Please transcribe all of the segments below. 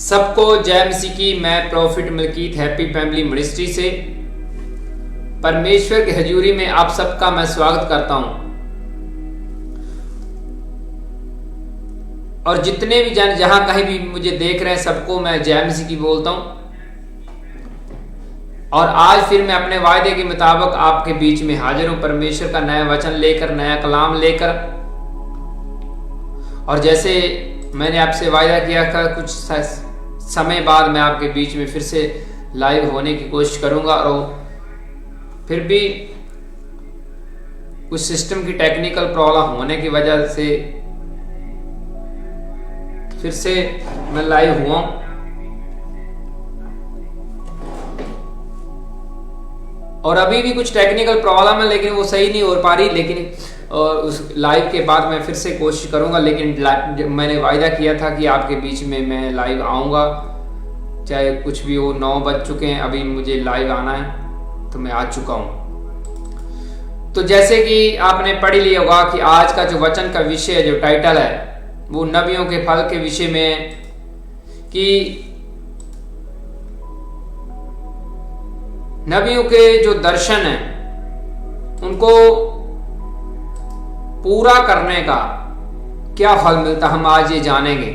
सबको जय मसीह की। मैं prophet Malkit happy family ministry से परमेश्वर की हजूरी में आप सबका मैं स्वागत करता हूं। और जितने भी जन जहां कहीं भी मुझे देख रहे हैं सबको मैं जय मसीह की बोलता हूं। और आज फिर मैं अपने वायदे के मुताबिक आपके बीच में हाजिर हूं, परमेश्वर का नया वचन लेकर, नया कलाम लेकर। और जैसे मैंने आपसे वायदा किया था, कुछ समय बाद मैं आपके बीच में फिर से लाइव होने की कोशिश करूंगा। और फिर भी कुछ सिस्टम की टेक्निकल प्रॉब्लम होने की वजह से फिर से मैं लाइव हुआ। और अभी भी कुछ टेक्निकल प्रॉब्लम है, लेकिन वो सही नहीं हो पा रही। लेकिन उस लाइव के बाद मैं फिर से कोशिश करूंगा। लेकिन मैंने वायदा किया था कि आपके बीच में मैं लाइव आऊंगा, चाहे कुछ भी हो। 9 बज चुके हैं, अभी मुझे लाइव आना है, तो मैं आ चुका हूं। तो जैसे कि आपने पढ़ लिया होगा कि आज का जो वचन का विषय, जो टाइटल है, वो नबियों के फल के विषय में है कि नबियों के जो दर्शन है उनको पूरा करने का क्या फल मिलता, हम आज ये जानेंगे।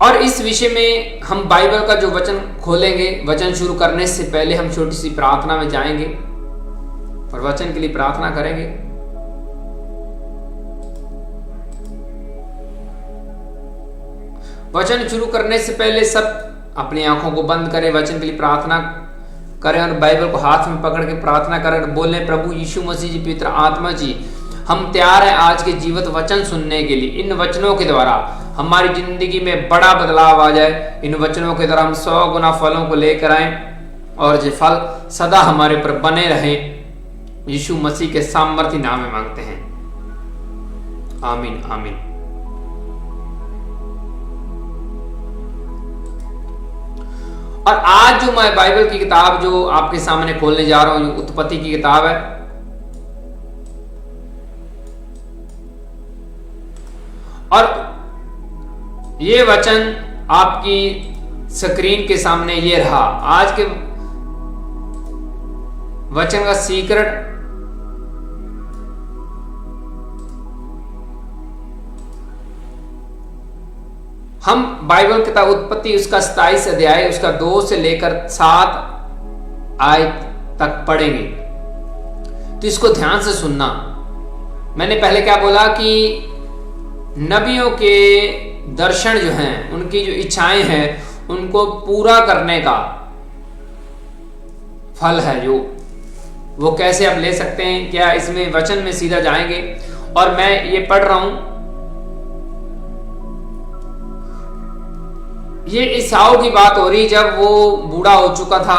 और इस विषय में हम बाइबल का जो वचन खोलेंगे। वचन शुरू करने से पहले हम छोटी सी प्रार्थना में जाएंगे और वचन के लिए प्रार्थना करेंगे। वचन शुरू करने से पहले सब अपनी आंखों को बंद करें, वचन के लिए प्रार्थना करें और बाइबल को हाथ में पकड़ के प्रार्थना करें। बोले, प्रभु यीशु मसीह जी, पवित्र आत्मा जी, हम तैयार हैं आज के जीवित वचन सुनने के लिए। इन वचनों के द्वारा हमारी जिंदगी में बड़ा बदलाव आ जाए। इन वचनों के द्वारा हम 100 गुना फलों को लेकर आए और ये फल सदा हमारे पर बने रहे। यीशु मसीह के सामर्थ्य नाम में मांगते हैं, आमीन आमीन। और आज जो मैं बाइबल की किताब जो आपके सामने खोलने जा रहा हूं, उत्पत्ति की किताब है। और ये वचन आपकी स्क्रीन के सामने ये रहा। आज के वचन का सीक्रेट हम बाइबल किताब उत्पत्ति उसका 27 अध्याय उसका 2 से लेकर 7 आयत तक पढ़ेंगे। तो इसको ध्यान से सुनना। मैंने पहले क्या बोला कि नबियों के दर्शन जो हैं, उनकी जो इच्छाएं हैं, उनको पूरा करने का फल है जो वो कैसे आप ले सकते हैं। क्या इसमें वचन में सीधा जाएंगे। और मैं ये पढ़ रहा हूं, ये ईसाऊ की बात हो रही। जब वो बूढ़ा हो चुका था,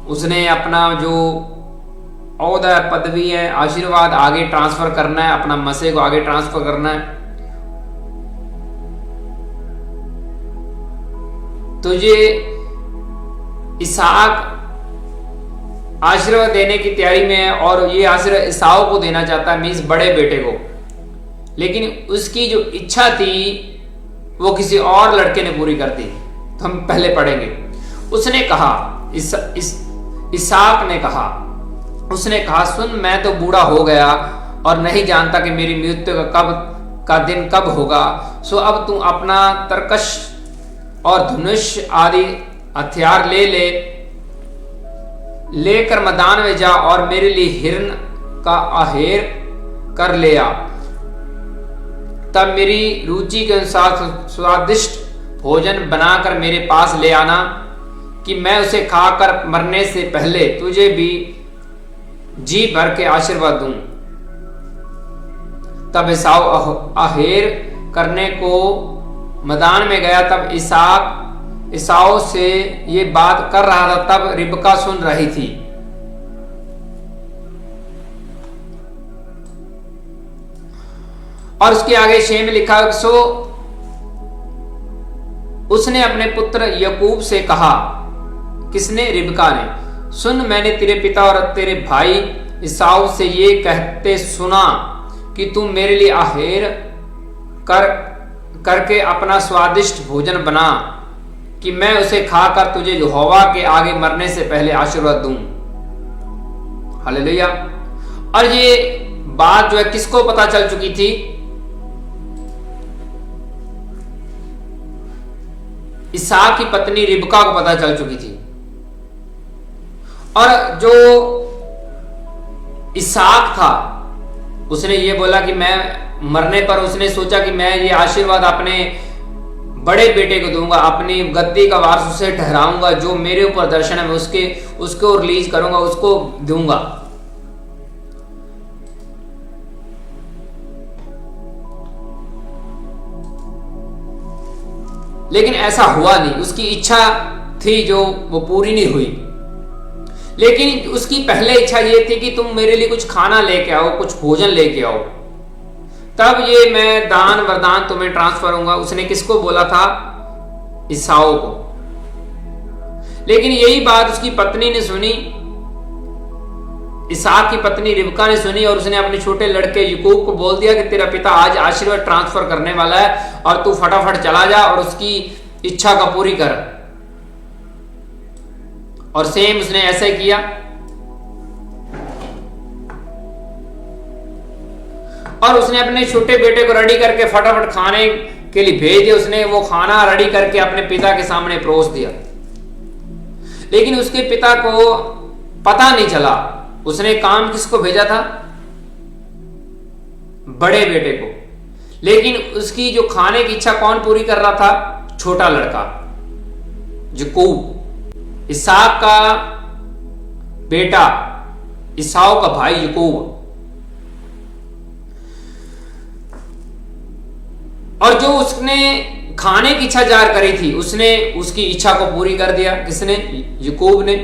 उसने अपना जो औहदा, पदवी है, आशीर्वाद आगे ट्रांसफर करना है, अपना मसीह को आगे ट्रांसफर करना है। तो ये इसहाक आशीर्वाद देने की तैयारी में है और ये आशीर्वाद ईसाऊ को देना चाहता है, मींस बड़े बेटे को। लेकिन उसकी जो इच्छा थी वो किसी और लड़के ने पूरी कर दी। तो हम पहले पढ़ेंगे। उसने कहा, इसहाक ने कहा, उसने कहा, सुन, मैं तो बूढ़ा हो गया और नहीं जानता कि मेरी मृत्यु का दिन कब होगा। सो अब तू अपना तरकश और धनुष आदि हथियार लेकर मैदान में जा और मेरे लिए हिरन का आहेर कर ले आ। तब मेरी रुचि के अनुसार स्वादिष्ट भोजन बनाकर मेरे पास ले आना कि मैं उसे खाकर मरने से पहले तुझे भी जी भर के आशीर्वाद दूं। तब ईसाऊ आहेर करने को मैदान में गया। तब ईसाऊ से ये बात कर रहा था, तब रिबका सुन रही थी। और उसके आगे 6 में लिखा, सो उसने अपने पुत्र याकूब से कहा। किसने? रिबका ने। सुन, मैंने तेरे पिता और तेरे भाई ईसाऊ से ये कहते सुना कि तुम मेरे लिए आहेर करके अपना स्वादिष्ट भोजन बना कि मैं उसे खाकर तुझे यहोवा के आगे मरने से पहले आशीर्वाद दूं। हालेलुया। और ये बात जो है किसको पता चल चुकी थी? इसहाक की पत्नी रिबका को पता चल चुकी थी। और जो इसहाक था उसने ये बोला कि मैं मरने पर उसने सोचा कि मैं ये आशीर्वाद अपने बड़े बेटे को दूंगा, अपनी गद्दी का वारस उसे ठहराऊंगा, जो मेरे ऊपर दर्शन है मैं उसको रिलीज करूंगा, उसको दूंगा। लेकिन ऐसा हुआ नहीं। उसकी इच्छा थी जो वो पूरी नहीं हुई। लेकिन उसकी पहले इच्छा ये थी कि तुम मेरे लिए कुछ खाना लेके आओ, कुछ भोजन लेके आओ, तब ये मैं दान वरदान तुम्हें ट्रांसफर होगा। उसने किसको बोला था? ईसाऊ को। लेकिन यही बात उसकी पत्नी ने सुनी, इसहाक की पत्नी रिबका ने सुनी, और उसने अपने छोटे लड़के याकूब को बोल दिया कि तेरा पिता आज आशीर्वाद ट्रांसफर करने वाला है और तू फटाफट चला जा और उसकी इच्छा का पूरी कर। और सेम उसने ऐसे किया। और उसने अपने छोटे बेटे को रेडी करके फटाफट खाने के लिए भेज दिया। उसने वो खाना रेडी करके अपने पिता के सामने परोस दिया। लेकिन उसके पिता को पता नहीं चला उसने काम किसको भेजा था? बड़े बेटे को। लेकिन उसकी जो खाने की इच्छा कौन पूरी कर रहा था? छोटा लड़का याकूब, इसहाक का बेटा, ईसाऊ का भाई याकूब। और जो उसने खाने की इच्छा जाहिर करी थी उसने उसकी इच्छा को पूरी कर दिया। किसने? याकूब ने।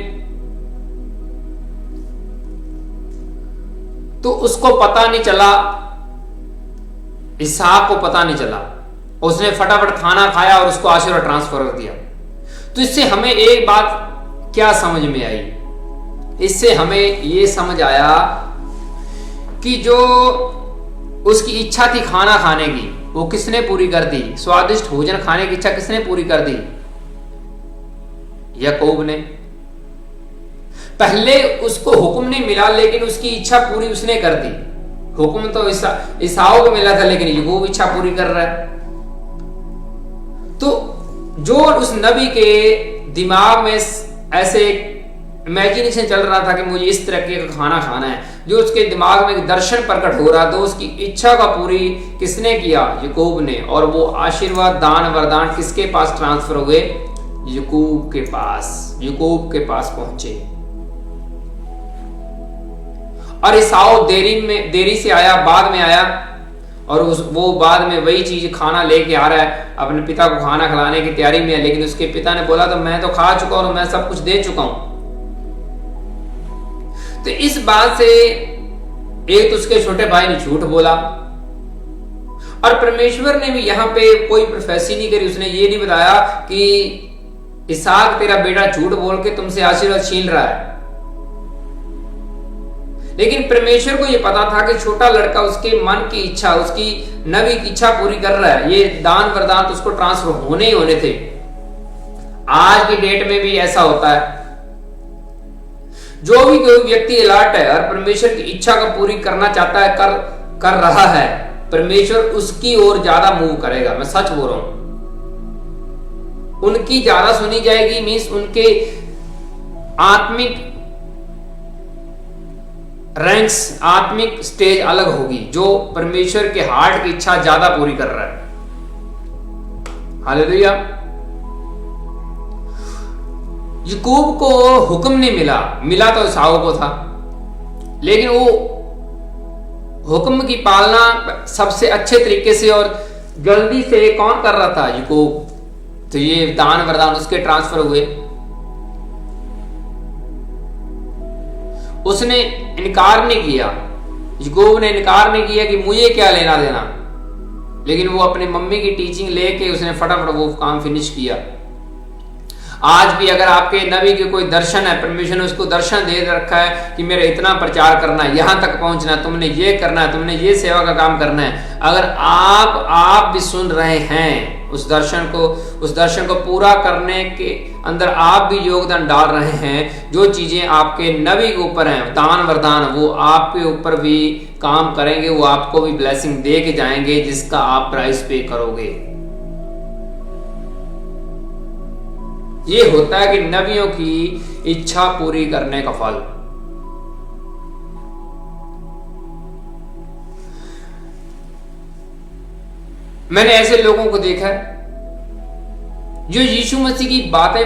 तो उसको पता नहीं चला, इसहाक को पता नहीं चला, उसने फटाफट खाना खाया और उसको आशीर्वाद ट्रांसफर कर दिया। तो इससे हमें एक बात क्या समझ में आई? इससे हमें यह समझ आया कि जो उसकी इच्छा थी खाना खाने की वो किसने पूरी कर दी? स्वादिष्ट भोजन खाने की इच्छा किसने पूरी कर दी? याकूब ने। पहले उसको हुक्म नहीं मिला लेकिन उसकी इच्छा पूरी उसने कर दी। हुक्म तो ईसाऊ को मिला था लेकिन याकूब इच्छा पूरी कर रहा है। तो जो उस नबी के दिमाग में ऐसे इमेजिनेशन चल रहा था कि मुझे इस तरह का खाना खाना है, जो उसके दिमाग में दर्शन प्रकट हो रहा, तो उसकी इच्छा का पूरी किसने किया? याकूब ने। और वो आशीर्वाद दान वरदान किसके पास ट्रांसफर हुए? याकूब के पास। याकूब के पास पहुंचे। और ईसाऊ देरी से आया, बाद में आया, और वो बाद में वही चीज खाना लेके आ रहा है, अपने पिता को खाना खिलाने की तैयारी में है। लेकिन उसके पिता ने बोला तो मैं तो खा चुका हूं, मैं सब कुछ दे चुका हूं। तो इस बात से एक तो उसके छोटे भाई ने झूठ बोला, और परमेश्वर ने भी यहां पे कोई प्रोफेसी नहीं करी। उसने ये नहीं बताया कि इसहाक तेरा बेटा झूठ बोल के तुमसे आशीर्वाद छीन रहा है। लेकिन परमेश्वर को यह पता था कि छोटा लड़का उसके मन की इच्छा, उसकी नबी की इच्छा पूरी कर रहा है। ये दान वरदान तो उसको ट्रांसफर होने ही होने थे। आज की डेट में भी ऐसा होता है। जो भी कोई व्यक्ति अलर्ट है और परमेश्वर की इच्छा को पूरी करना चाहता है, कर रहा है, परमेश्वर उसकी ओर ज्यादा मूव करेगा। मैं सच बोल रहा हूं। उनकी ज्यादा सुनी जाएगी, मींस उनके आत्मिक रैंक्स, आत्मिक स्टेज अलग होगी, जो परमेश्वर के हार्ट की इच्छा ज्यादा पूरी कर रहा है। हालेलुया। याकूब को हुक्म नहीं मिला तो ईसाऊ को था, लेकिन वो हुक्म की पालना सबसे अच्छे तरीके से और जल्दी से कौन कर रहा था? याकूब। तो ये दान वरदान उसके ट्रांसफर हुए। उसने इनकार नहीं किया, याकूब ने इनकार नहीं किया कि मुझे क्या लेना देना, लेकिन वो अपनी मम्मी की टीचिंग लेके उसने फटाफट वो काम फिनिश किया। आज भी अगर आपके नबी के कोई दर्शन है, परमेश्वर ने उसको दर्शन दे रखा है कि मेरा इतना प्रचार करना है, यहाँ तक पहुंचना है, तुमने ये करना है, तुमने ये सेवा का काम करना है, अगर आप भी सुन रहे हैं उस दर्शन को पूरा करने के अंदर आप भी योगदान डाल रहे हैं, जो चीजें आपके नबी के ऊपर हैं, दान वरदान, वो आपके ऊपर भी काम करेंगे, वो आपको भी ब्लेसिंग दे के जाएंगे, जिसका आप प्राइस पे करोगे। ये होता है कि नबियों की इच्छा पूरी करने का फल। मैंने ऐसे लोगों को देखा है जो यीशु मसीह की बातें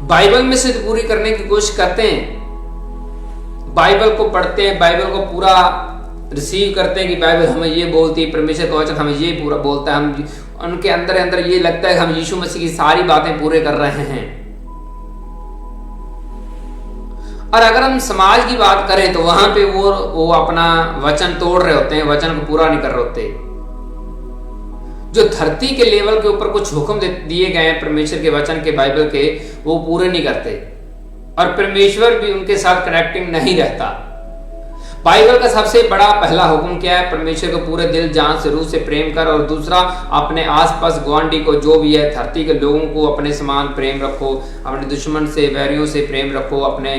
बाइबल में से पूरी करने की कोशिश करते हैं, बाइबल को पढ़ते हैं, बाइबल को पूरा रिसीव करते हैं कि बाइबल हमें ये बोलती है, परमेश्वर का वचन हमें ये पूरा बोलता है, हम उनके अंदर ये लगता है कि हम यीशु मसीह की सारी बातें पूरे कर रहे हैं। और अगर हम समाज की बात करें तो वहां पे वो अपना वचन तोड़ रहे होते हैं, वचन को पूरा नहीं कर रहे होते। जो धरती के लेवल के ऊपर कुछ हुक्म दिए गए हैं परमेश्वर के वचन के, बाइबल के, वो पूरे नहीं करते, और परमेश्वर भी उनके साथ कनेक्टिंग नहीं रहता। बाइबल का सबसे बड़ा पहला हुक्म क्या है? परमेश्वर को पूरे दिल, जान से, रूह से प्रेम कर, और दूसरा अपने आसपास गुआंढी को, जो भी है धरती के लोगों को अपने समान प्रेम रखो, अपने दुश्मन से, वैरियों से प्रेम रखो, अपने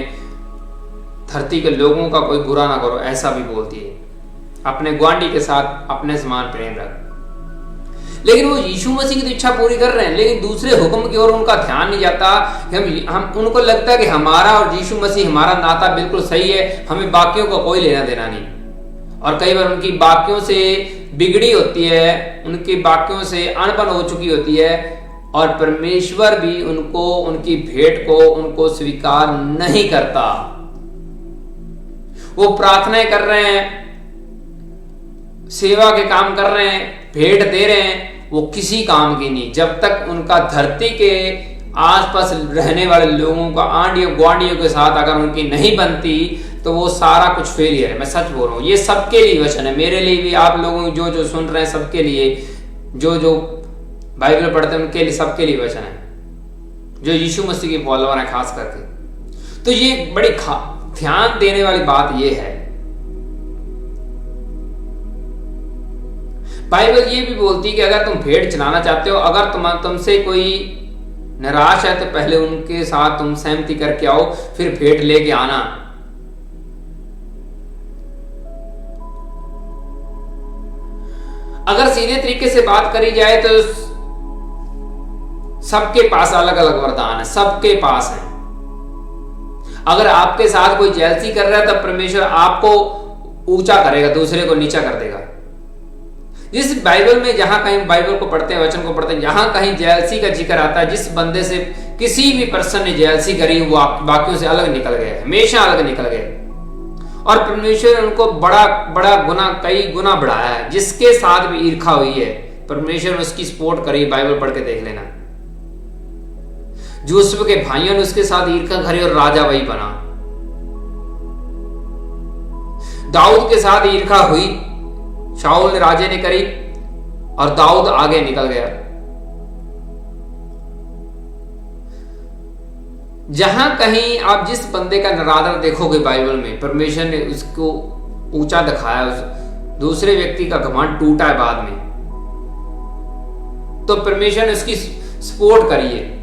धरती के लोगों का कोई बुरा ना करो, ऐसा भी बोलती है। अपने गुआंढी के साथ अपने समान प्रेम रख। लेकिन वो यीशु मसीह की तो इच्छा पूरी कर रहे हैं, लेकिन दूसरे हुक्म की ओर उनका ध्यान नहीं जाता। हम उनको लगता है कि हमारा और यीशु मसीह, हमारा नाता बिल्कुल सही है, हमें बाकियों का कोई लेना देना नहीं। और कई बार उनकी बाकियों से बिगड़ी होती है, उनकी बाकियों से अनबन हो चुकी होती है, और परमेश्वर भी उनको, उनकी भेंट को, उनको स्वीकार नहीं करता। वो प्रार्थनाएं कर रहे हैं, सेवा के काम कर रहे हैं, भेंट दे रहे हैं, वो किसी काम की नहीं, जब तक उनका धरती के आसपास रहने वाले लोगों का, आंडियों ग्वांडियों के साथ अगर उनकी नहीं बनती, तो वो सारा कुछ फेलियर है। मैं सच बोल रहा हूँ, ये सबके लिए वचन है, मेरे लिए भी, आप लोगों जो जो सुन रहे हैं सबके लिए, जो जो बाइबल पढ़ते हैं उनके लिए, सबके लिए वचन है, जो यीशु मसीह के फॉलोअर है खास करके। तो ये बड़ी ध्यान देने वाली बात ये है। बाइबल ये भी बोलती है कि अगर तुम भेंट चलाना चाहते हो, अगर तुमसे कोई निराश है, तो पहले उनके साथ तुम सहमति करके आओ, फिर भेंट लेके आना। अगर सीधे तरीके से बात करी जाए तो सबके पास अलग अलग वरदान है, सबके पास है। अगर आपके साथ कोई जेलसी कर रहा है, तब परमेश्वर आपको ऊंचा करेगा, दूसरे को नीचा कर देगा। जिस बाइबल में, जहां कहीं बाइबल को पढ़ते हैं, वचन को पढ़ते हैं, जहां कहीं जेलसी का जिक्र आता है, जिस बंदे से किसी भी पर्सन ने जेलसी करी, वो बाकियों से अलग निकल गया, हमेशा अलग निकल गया। और परमेश्वर ने उनको बड़ा बड़ा गुना, कई गुना बढ़ाया है। जिसके साथ भी ईर्खा हुई है, परमेश्वर ने उसकी सपोर्ट करी। बाइबल पढ़ के देख लेना। यूसुफ के भाइयों ने उसके साथ ईर्खा करी और राजा वही बना। दाऊद के साथ ईर्खा हुई, शाऊल ने, राजे ने करी, और दाऊद आगे निकल गया। जहां कहीं आप जिस बंदे का निरादर देखोगे बाइबल में, परमेश्वर ने उसको ऊंचा दिखाया, दूसरे व्यक्ति का घमंड टूटा है बाद में, तो परमेश्वर ने उसकी सपोर्ट करी है।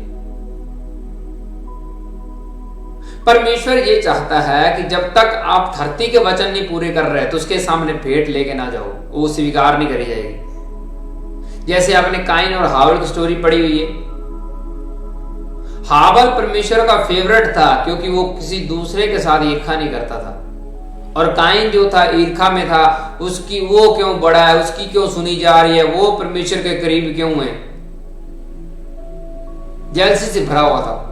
परमेश्वर ये चाहता है कि जब तक आप धरती के वचन नहीं पूरे कर रहे, तो उसके सामने भेंट लेके ना जाओ, वो स्वीकार नहीं करी जाएगी। जैसे आपने काइन और हावल की स्टोरी पढ़ी हुई है। हावल परमेश्वर का फेवरेट था, क्योंकि वो किसी दूसरे के साथ ईर्खा नहीं करता था, और काइन जो था ईर्खा में था। उसकी वो क्यों बड़ा है, उसकी क्यों सुनी जा रही है, वो परमेश्वर के करीब क्यों है, जेलसी से भरा हुआ था।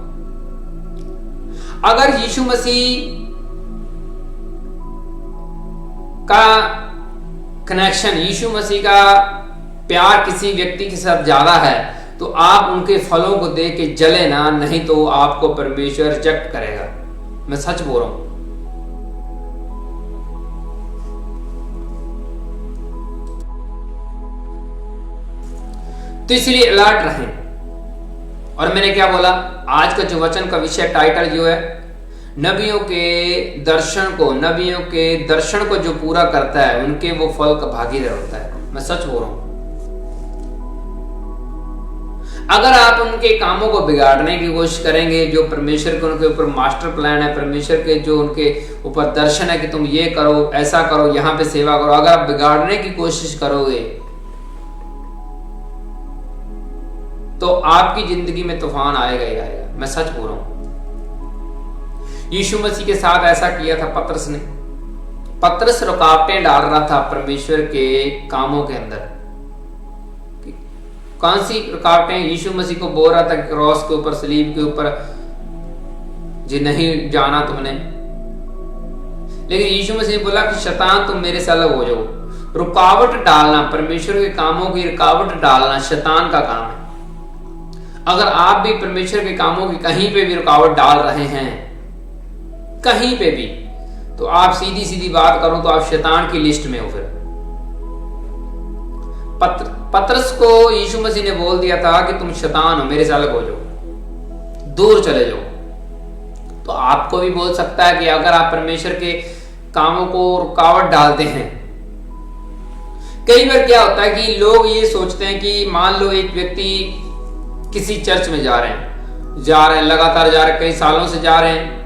अगर यीशु मसीह का कनेक्शन, यीशु मसीह का प्यार किसी व्यक्ति के साथ ज्यादा है, तो आप उनके फलों को देख के जले ना, नहीं तो आपको परमेश्वर रिजेक्ट करेगा। मैं सच बोल रहा हूं। तो इसलिए अलर्ट रहें। और मैंने क्या बोला, आज का जो वचन का विषय टाइटल जो है, नबियों के दर्शन को जो पूरा करता है उनके वो फल का भागीदार होता है। मैं सच बोल रहा हूं। अगर आप उनके कामों को बिगाड़ने की कोशिश करेंगे, जो परमेश्वर के उनके ऊपर मास्टर प्लान है, परमेश्वर के जो उनके ऊपर दर्शन है कि तुम ये करो, ऐसा करो, यहां पे सेवा करो, अगर आप बिगाड़ने की कोशिश करोगे तो आपकी जिंदगी में तूफान आएगा ही आएगा। मैं सच बोल रहा हूं। यीशु मसीह के साथ ऐसा किया था पतरस ने। पतरस रुकावटें डाल रहा था परमेश्वर के कामों के अंदर। कौन सी रुकावटें? यीशु मसीह को बोल रहा था कि क्रॉस के ऊपर, सलीब के ऊपर जी नहीं जाना तुमने, लेकिन यीशु मसीह ने बोला कि शैतान तुम मेरे से अलग हो जाओ। रुकावट डालना, परमेश्वर के कामों की रुकावट डालना शैतान का काम है। अगर आप भी परमेश्वर के कामों की कहीं पे भी रुकावट डाल रहे हैं, कहीं पे भी, तो आप सीधी सीधी बात करो तो आप शैतान की लिस्ट में हो। फिर पतरस को यीशु मसीह ने बोल दिया था कि तुम शैतान हो, मेरे से अलग हो जाओ, दूर चले जाओ। तो आपको भी बोल सकता है कि अगर आप परमेश्वर के कामों को रुकावट डालते हैं। कई बार क्या होता है कि लोग ये सोचते हैं कि मान लो एक व्यक्ति किसी चर्च में जा रहे हैं, लगातार जा रहे हैं, कई सालों से जा रहे हैं।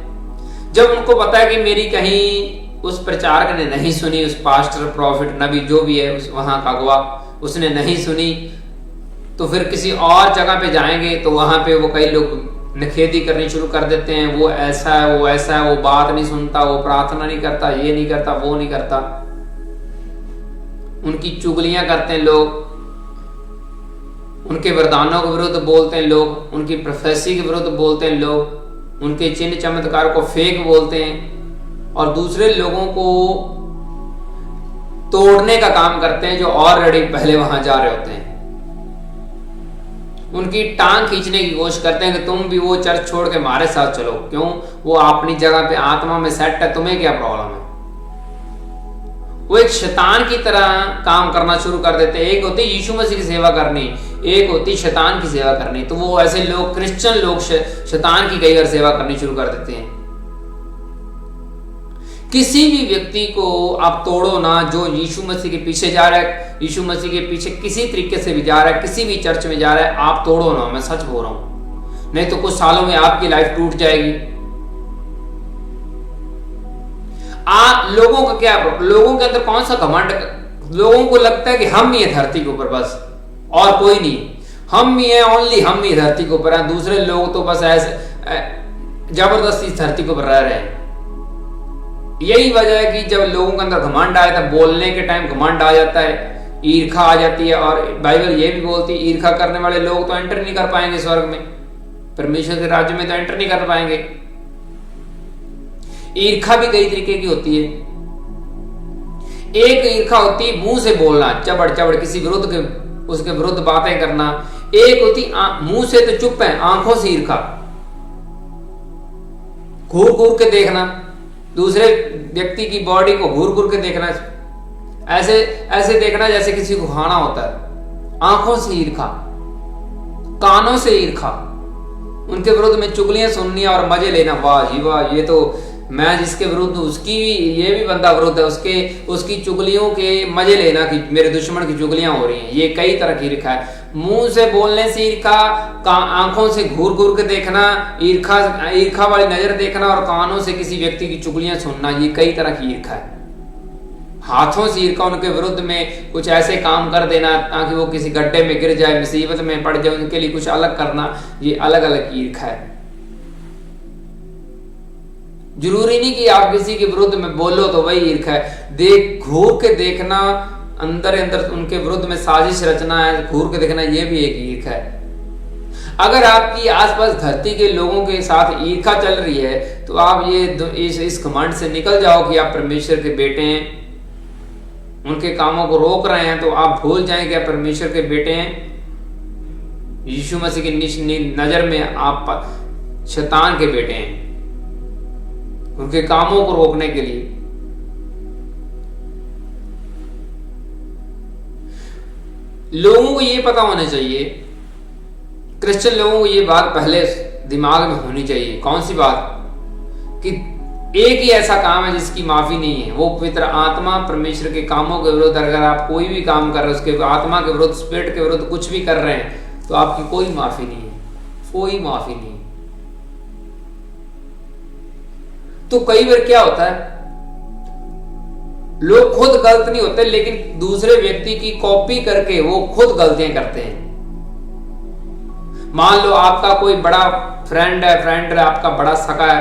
जब उनको पता है कि मेरी कहीं उस प्रचारक ने नहीं सुनी, उस पास्टर, प्रॉफिट, नबी जो भी है, उस वहां का अगुआ उसने नहीं सुनी, तो फिर किसी और जगह पे जाएंगे तो वहां पे वो कई लोग नखेदी करनी शुरू कर देते हैं। वो ऐसा है, वो ऐसा है, वो बात नहीं सुनता, वो प्रार्थना नहीं करता, ये नहीं करता, वो नहीं करता। उनकी चुगलियां करते हैं लोग, उनके वरदानों के विरुद्ध बोलते हैं लोग, उनकी प्रोफेसी के विरुद्ध बोलते हैं लोग, उनके चिन्ह चमत्कार को फेक बोलते हैं और दूसरे लोगों को तोड़ने का काम करते हैं जो ऑलरेडी पहले वहां जा रहे होते हैं। उनकी टांग खींचने की कोशिश करते हैं कि तुम भी वो चर्च छोड़ के हमारे साथ चलो। क्यों? वो अपनी जगह पे आत्मा में सेट है, तुम्हें क्या प्रॉब्लम है? वो एक शैतान की तरह काम करना शुरू कर देते हैं। एक होती यीशु मसीह की सेवा करनी, एक होती शैतान की सेवा करनी। तो वो ऐसे लोग, क्रिश्चियन लोग, शैतान की कई बार सेवा करनी शुरू कर देते हैं। किसी भी व्यक्ति को आप तोड़ो ना जो यीशु मसीह के पीछे जा रहा है, यीशु मसीह के पीछे किसी तरीके से भी जा रहा है, किसी भी चर्च में जा रहा है, आप तोड़ो ना। मैं सच बोल रहा हूं, नहीं तो कुछ सालों में आपकी लाइफ टूट जाएगी। लोगों का क्या, लोगों के अंदर कौन सा घमंड? लोगों को लगता है कि हम ही है धरती के ऊपर, बस और कोई नहीं, हम ही है, ओनली हम ही धरती के ऊपर है। दूसरे लोग तो बस ऐसे जबरदस्ती धरती के ऊपर रह रहे हैं। यही वजह है कि जब लोगों के अंदर घमंड आया था, बोलने के टाइम घमंड आ जाता है, ईर्खा आ जाती है। और बाइबल ये भी बोलती है ईर्खा करने वाले लोग तो एंटर नहीं कर पाएंगे स्वर्ग में, परमेश्वर के राज्य में तो एंटर नहीं कर पाएंगे। ईर्खा भी कई तरीके की होती है। एक ईर्खा होती है मुंह से बोलना, चबड़ चबड़ किसी विरुद्ध के, उसके विरुद्ध बातें करना। एक होती मुंह से तो चुप है, आंखों से ईर्खा, घूर घूर के देखना, दूसरे व्यक्ति की बॉडी को घूर घूर के देखना, ऐसे ऐसे देखना जैसे किसी को खाना होता है। आंखों से ईर्खा, कानों से ईर्खा, उनके विरुद्ध में चुगलियां सुननी और मजे लेना। वाह जी वाह, ये तो मैं जिसके विरुद्ध, उसकी भी, ये भी बंदा विरुद्ध है, उसकी चुगलियों के मजे लेना कि मेरे दुश्मन की चुगलियां हो रही हैं। ये कई तरह की ईर्खा है। मुंह से बोलने से ईर्खा, आंखों से घूर घूर के देखना, ईर्खा वाली नजर देखना, और कानों से किसी व्यक्ति की चुगलियां सुनना, ये कई तरह की ईर्खा है। हाथों से ईर्खा, उनके विरुद्ध में कुछ ऐसे काम कर देना ताकि वो किसी गड्ढे में गिर जाए, मुसीबत में पड़ जाए, उनके लिए कुछ अलग करना, ये अलग अलग ईर्खा है। जरूरी नहीं कि आप किसी के विरुद्ध में बोलो तो वही ईर्खा है। घूर के देखना, अंदर अंदर उनके विरुद्ध में साजिश रचना है, घूर के देखना, ये भी एक ईर्खा है। अगर आपकी आसपास धरती के लोगों के साथ ईर्खा चल रही है तो आप इस घमंड से निकल जाओ कि आप परमेश्वर के बेटे हैं। उनके कामों को रोक रहे हैं तो आप भूल जाएं कि आप परमेश्वर के बेटे हैं। यीशु मसीह की नजर में आप शैतान के बेटे हैं, उनके कामों को रोकने के लिए। लोगों को यह पता होना चाहिए, क्रिश्चियन लोगों को ये बात पहले दिमाग में होनी चाहिए। कौन सी बात? कि एक ही ऐसा काम है जिसकी माफी नहीं है, वो पवित्र आत्मा। परमेश्वर के कामों के विरुद्ध अगर आप कोई भी काम कर रहे हो, उसके आत्मा के विरुद्ध, स्पिरिट के विरुद्ध कुछ भी कर रहे हैं, तो आपकी कोई माफी नहीं है, कोई माफी नहीं। तो कई बार क्या होता है, लोग खुद गलत नहीं होते, लेकिन दूसरे व्यक्ति की कॉपी करके वो खुद गलतियां करते हैं। मान लो आपका कोई बड़ा फ्रेंड है, आपका बड़ा सखा है,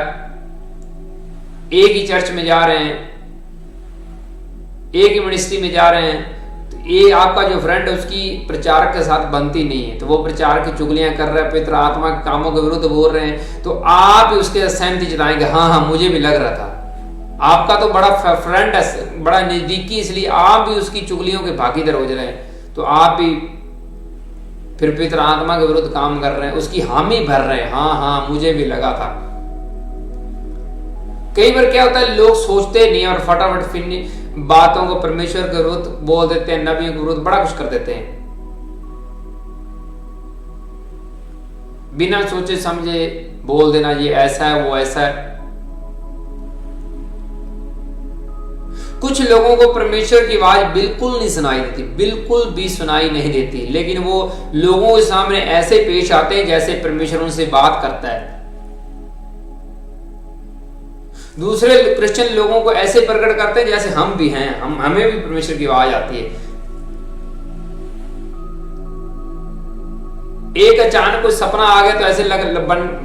एक ही चर्च में जा रहे हैं, एक ही मिनिस्ट्री में जा रहे हैं, तो ये आपका जो फ्रेंड है उसकी प्रचारक के साथ बनती नहीं है, तो वो प्रचार की चुगलियां कर रहे हैं, पवित्र आत्मा के कामों के विरुद्ध बोल रहे हैं, तो आप उसके सहमति जताएंगे, हाँ मुझे भी लग रहा था। आपका तो बड़ा फ्रेंड है, बड़ा नजदीकी, इसलिए आप भी उसकी चुगलियों के भागीदार हो रहे हैं, तो आप भी फिर पवित्र आत्मा के विरुद्ध काम कर रहे हैं, उसकी हामी भर रहे हैं, हाँ मुझे भी लगा था। कई बार क्या होता है, लोग सोचते नहीं और फटाफट बातों को परमेश्वर के विरुद्ध बोल देते हैं, नबियों के विरुद्ध बड़ा कुछ कर देते हैं, बिना सोचे समझे बोल देना, ये ऐसा है वो ऐसा है। कुछ लोगों को परमेश्वर की आवाज बिल्कुल नहीं सुनाई देती, बिल्कुल भी सुनाई नहीं देती, लेकिन वो लोगों के सामने ऐसे पेश आते हैं जैसे परमेश्वर उनसे बात करता है। दूसरे क्रिश्चियन लोगों को ऐसे प्रकट करते हैं जैसे हम भी हैं, हमें भी परमेश्वर की आवाज आती है। एक अचानक कोई सपना आ गया तो ऐसे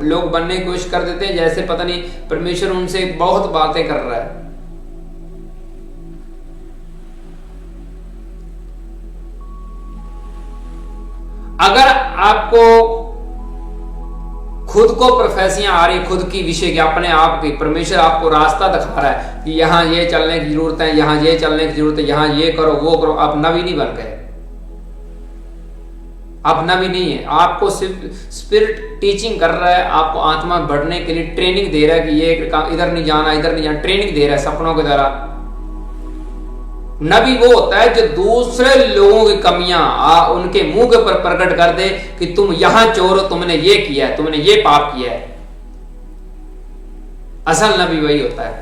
लोग बनने की कोशिश कर देते हैं जैसे पता नहीं परमेश्वर उनसे बहुत बातें कर रहा है। अगर आपको खुद को प्रोफेसियां आ रही, खुद की विषय की, अपने आप की, परमेश्वर आपको रास्ता दिखा रहा है कि यहां ये चलने की जरूरत है, यहां ये चलने की जरूरत है, यहां ये करो वो करो, आप नबी नहीं बन गए, आप नबी नहीं है। आपको सिर्फ स्पिरिट टीचिंग कर रहा है, आपको आत्मा बढ़ने के लिए ट्रेनिंग दे रहा है कि ये इधर नहीं जाना, इधर नहीं जाना, ट्रेनिंग दे रहा है सपनों के द्वारा। नबी वो होता है जो दूसरे लोगों की कमियां उनके मुंह के ऊपर प्रकट कर दे कि तुम यहां चोर हो, तुमने ये किया है, तुमने ये पाप किया है। असल नबी वही होता है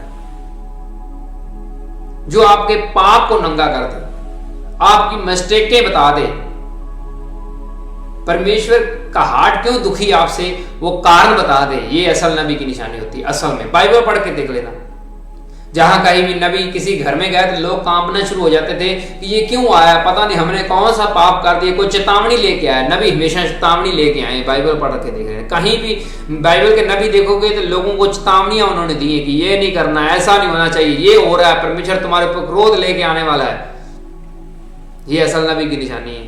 जो आपके पाप को नंगा कर दे, आपकी मिस्टेकें बता दे, परमेश्वर का हार्ट क्यों दुखी आपसे वो कारण बता दे। ये असल नबी की निशानी होती है। असल में बाइबल पढ़ के देख लेना, जहां कहीं भी नबी किसी घर में गए तो लोग कांपना शुरू हो जाते थे कि ये क्यों आया, पता नहीं हमने कौन सा पाप कर दिया, कोई चेतावनी लेके आया। नबी हमेशा चेतावनी लेके आए, बाइबल पढ़ के देख रहे हैं। कहीं भी बाइबल के नबी देखोगे तो लोगों को चेतावनियां उन्होंने दी है कि ये नहीं करना, ऐसा नहीं होना चाहिए, ये हो रहा है, परमेश्वर तुम्हारे ऊपर क्रोध लेके आने वाला है। ये असल नबी की निशानी है।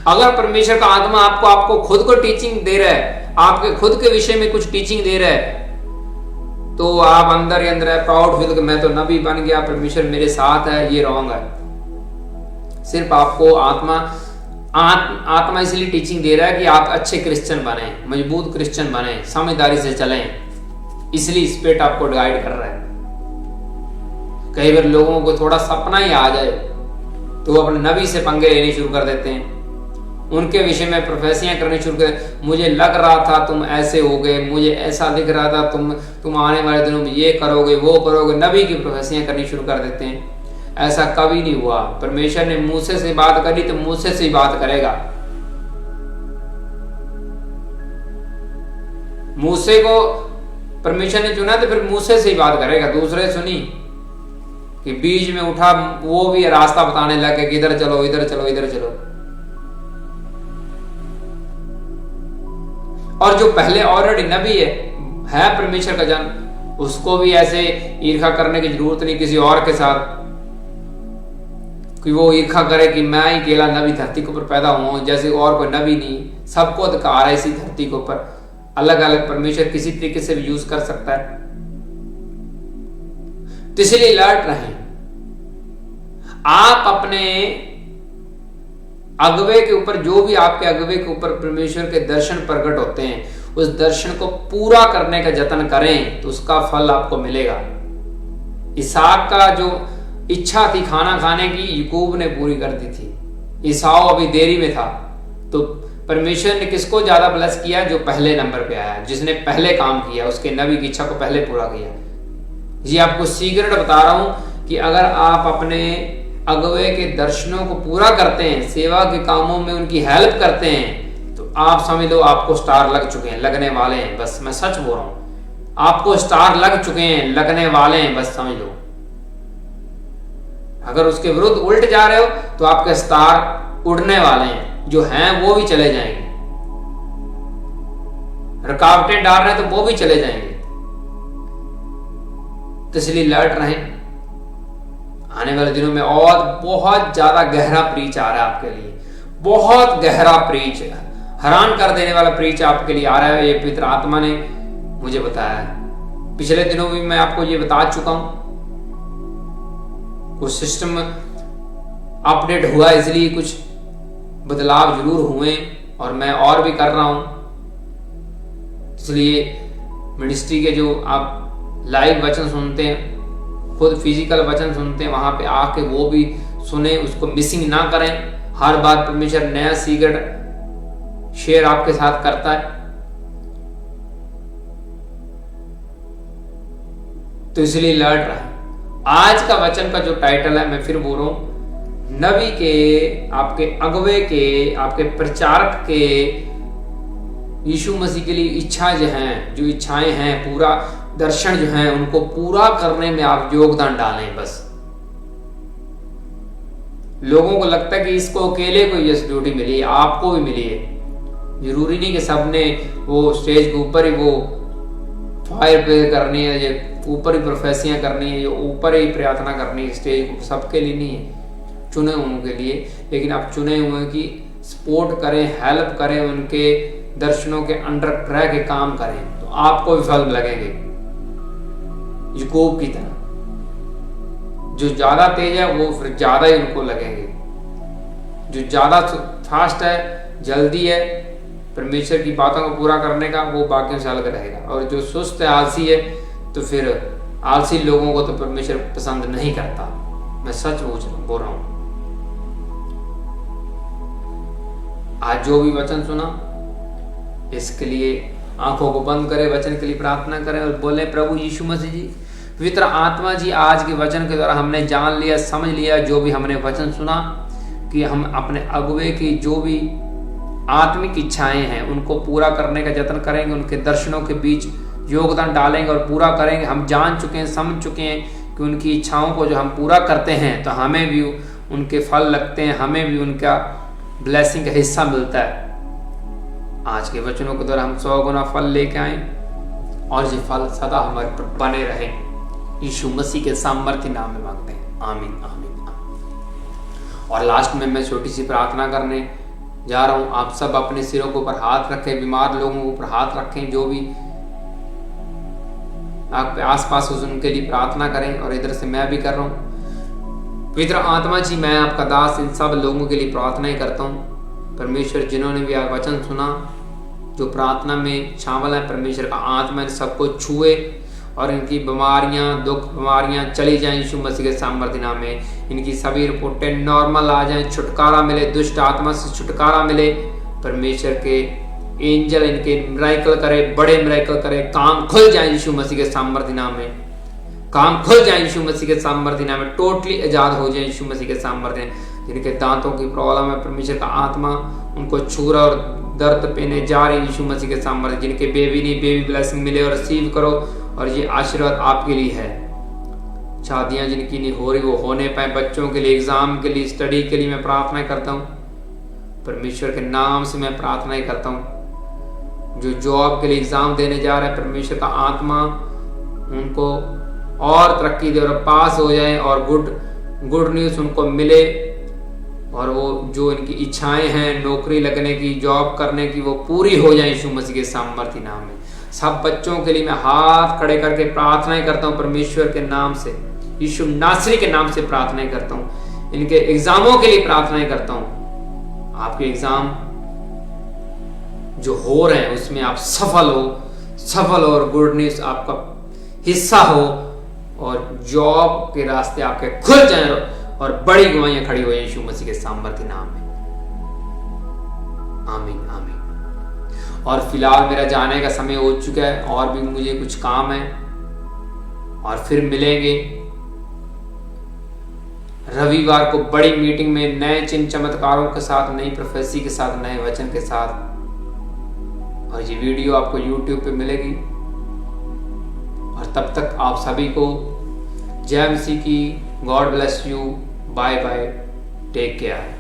अगर परमेश्वर का आत्मा आपको खुद को टीचिंग दे रहा है, आपके खुद के विषय में कुछ टीचिंग दे रहा है, तो आप अंदर ही अंदर प्राउड फील कि मैं तो नबी बन गया, परमेश्वर मेरे साथ है, ये रॉन्ग है। सिर्फ आपको आत्मा इसलिए टीचिंग दे रहा है कि आप अच्छे क्रिश्चियन बने, मजबूत क्रिश्चियन बने, समझदारी से चलें, इसलिए स्पिरिट आपको गाइड कर रहा है। कई बार लोगों को थोड़ा सपना ही आ जाए तो वो अपने नबी से पंगे लेने शुरू कर देते हैं, उनके विषय में प्रोफेसियां करनी शुरू कर, मुझे लग रहा था तुम ऐसे हो गए, मुझे ऐसा दिख रहा था तुम आने वाले दिनों में ये करोगे वो करोगे, नबी की प्रोफेसियां करनी शुरू कर देते हैं। ऐसा कभी नहीं हुआ। परमेश्वर ने मूसे से बात करी तो मूसे से ही बात करेगा। मूसे को परमेश्वर ने चुना तो फिर मूसे से ही बात करेगा। दूसरे सुनी कि बीच में उठा, वो भी रास्ता बताने लगे कि इधर चलो इधर चलो इधर चलो। और जो पहले ऑलरेडी नबी है परमेश्वर का जन, उसको भी ऐसे ईर्ष्या करने की जरूरत नहीं किसी और के साथ कि वो ईर्ष्या करे कि मैं ही अकेला नबी धरती के ऊपर पैदा हुआ हूं, जैसे और कोई नबी नहीं। सबको अधिकार है इसी धरती के ऊपर, अलग अलग परमेश्वर किसी तरीके से भी यूज कर सकता है। तो इसलिए अलर्ट रहें। आप अपने अगवे के ऊपर, जो भी आपके अगवे के ऊपर परमेश्वर के दर्शन प्रकट होते हैं, उस दर्शन को पूरा करने का जतन करें तो उसका फल आपको मिलेगा। इसहाक का जो इच्छा थी खाना खाने की, याकूब ने पूरी कर दी थी। ईसाऊ अभी देरी में था, तो परमेश्वर ने किसको ज्यादा ब्लेस किया? जो पहले नंबर पे आया, जिसने पहले काम किया, उसके नबी की इच्छा को पहले पूरा किया। ये आपको सीक्रेट बता रहा हूं कि अगर आप अपने अगुवे के दर्शनों को पूरा करते हैं, सेवा के कामों में उनकी हेल्प करते हैं, तो आप समझ लो आपको स्टार लग चुके हैं, लगने वाले हैं। बस मैं सच बोल रहा हूं, आपको स्टार लग चुके हैं, लगने वाले हैं, बस समझ लो। अगर उसके विरुद्ध उल्ट जा रहे हो तो आपके स्टार उड़ने वाले हैं, जो हैं वो भी चले जाएंगे। रुकावटें डाल रहे हैं तो वो भी चले जाएंगे। तो इसलिए अलर्ट रहें। आने वाले दिनों में और बहुत ज्यादा गहरा प्रीच आ रहा है आपके लिए, बहुत गहरा प्रीच, हैरान कर देने वाला प्रीच आपके लिए आ रहा है। ये पवित्र आत्मा ने मुझे बताया है। पिछले दिनों भी मैं आपको ये बता चुका हूं। कुछ सिस्टम अपडेट हुआ, इसलिए कुछ बदलाव जरूर हुए और मैं और भी कर रहा हूं। इसलिए मिनिस्ट्री के जो आप लाइव वचन सुनते हैं, खुद फिजिकल वचन सुनते हैं, वहां पे आके वो भी सुने, उसको मिसिंग ना करें। हर बार परमेश्वर नया सीक्रेट शेयर आपके साथ करता है। तो इसलिए अलर्ट रहा। आज का वचन का जो टाइटल है, मैं फिर बोल रहा हूं, नबी के, आपके अगुवे के, आपके प्रचारक के यीशु मसीह के लिए इच्छा जो इच्छाएं हैं, पूरा दर्शन जो हैं, उनको पूरा करने में आप योगदान डालें। बस लोगों को लगता है कि इसको अकेले को ये ड्यूटी मिली है, आपको भी मिली है। जरूरी नहीं कि सबने वो स्टेज के ऊपर ही वो फायर पे करनी है, ये ऊपर ही प्रोफेसियां करनी है, ये ऊपर ही प्रार्थना करनी है। स्टेज सबके लिए नहीं है, चुने हुए के लिए। लेकिन आप चुने हुए की सपोर्ट करें, हेल्प करें, उनके दर्शनों के अंडर रह के काम करें, तो आपको भी फल लगेंगे। याकूब की तरह जो ज्यादा तेज है वो फिर ज्यादा ही उनको लगेंगे। जो ज्यादा फास्ट है, जल्दी है परमेश्वर की बातों को पूरा करने का, वो बाकियों से अलग रहेगा। और जो सुस्त है, आलसी है, तो फिर आलसी लोगों को तो परमेश्वर पसंद नहीं करता। मैं सच बोल रहा हूं। आज जो भी वचन सुना, इसके लिए आंखों को बंद करें, वचन के लिए प्रार्थना करें और बोले, प्रभु यीशु मसीह जी, पवित्र आत्मा जी, आज के वचन के द्वारा हमने जान लिया, समझ लिया, जो भी हमने वचन सुना, कि हम अपने अगुवे की जो भी आत्मिक इच्छाएं हैं उनको पूरा करने का यत्न करेंगे, उनके दर्शनों के बीच योगदान डालेंगे और पूरा करेंगे। हम जान चुके हैं, समझ चुके हैं कि उनकी इच्छाओं को जो हम पूरा करते हैं तो हमें भी उनके फल लगते हैं, हमें भी उनका ब्लेसिंग का हिस्सा मिलता है। आज के वचनों के द्वारा हम 100 गुना फल लेके आए और ये फल सदा हमारे पर बने रहे। यीशु मसीह के सामर्थ्य नाम में मांगते हैं, आमीन आमीन आमीन। और लास्ट में मैं छोटी सी प्रार्थना करने जा रहा हूं। आप सब अपने सिरों के ऊपर हाथ रखें, बीमार लोगों के ऊपर हाथ रखें, जो भी आप आसपास उनके लिए प्रार्थना करें। और इधर से मैं भी कर रहा हूं। पवित्र आत्मा जी, मैं आपका दास इन सब लोगों के लिए प्रार्थनाएं करता हूं। परमेश्वर, जिन्होंने भी वचन सुना, जो प्रार्थना में शामिल है, परमेश्वर का आत्मा इन सबको छुए और इनकी बीमारियां, दुख, बीमारियां चली जाएं यीशु मसीह के सामर्थ्य नाम में। इनकी सभी रिपोर्टें नॉर्मल आ जाएं, छुटकारा मिले, दुष्ट आत्मा से छुटकारा मिले। परमेश्वर के एंजल इनके मिरेकल करे, बड़े मिरेकल करे, काम खुल जाए यीशु मसीह के सामर्थ्य नाम में। काम खुल जाए यीशु मसीह के सामर्थ्य नाम में, टोटली आजाद हो जाए यीशु मसीह के सामर्थ्य। जिनके दांतों की प्रॉब्लम है, परमेश्वर का आत्मा उनको छू रहा और दर्द पेने जा रही यीशु मसीह के सामर्थ्य। जिनके बेबी नहीं, बेबी ब्लेसिंग मिले और रिसीव करो, और ये आशीर्वाद आपके लिए है। शादियां जिनकी नहीं हो रही वो होने पाए, बच्चों के लिए, एग्जाम के लिए, स्टडी के लिए मैं प्रार्थना करता हूँ। परमेश्वर के नाम से मैं प्रार्थना करता हूँ। जो जॉब के लिए एग्जाम देने जा रहे हैं, परमेश्वर का आत्मा उनको और तरक्की दे और पास हो जाए और गुड न्यूज़ उनको मिले, और वो जो इनकी इच्छाएं हैं नौकरी लगने की, जॉब करने की, वो पूरी हो जाए यीशु मसीह के सामर्थ्य नाम में। सब बच्चों के लिए मैं हाथ खड़े करके प्रार्थनाएं करता हूँ परमेश्वर के नाम से, यीशु नासरी के नाम से प्रार्थनाएं करता हूँ। इनके एग्जामों के लिए प्रार्थनाएं करता हूँ। आपके एग्जाम जो हो रहे हैं उसमें आप सफल हो और गुड न्यूज़ आपका हिस्सा हो, और जॉब के रास्ते आपके खुल जाए और बड़ी गवाहियां खड़ी हो यीशु मसीह के सामर्थ्य नाम में। आमीन आमीन। और फिलहाल मेरा जाने का समय हो चुका है, और भी मुझे कुछ काम है, और फिर मिलेंगे रविवार को बड़ी मीटिंग में नए चिन्ह चमत्कारों के साथ, नई प्रोफेसी के साथ, नए वचन के साथ। और ये वीडियो आपको YouTube पे मिलेगी। और तब तक आप सभी को जय मसीह की। God bless you. Bye bye. Take care.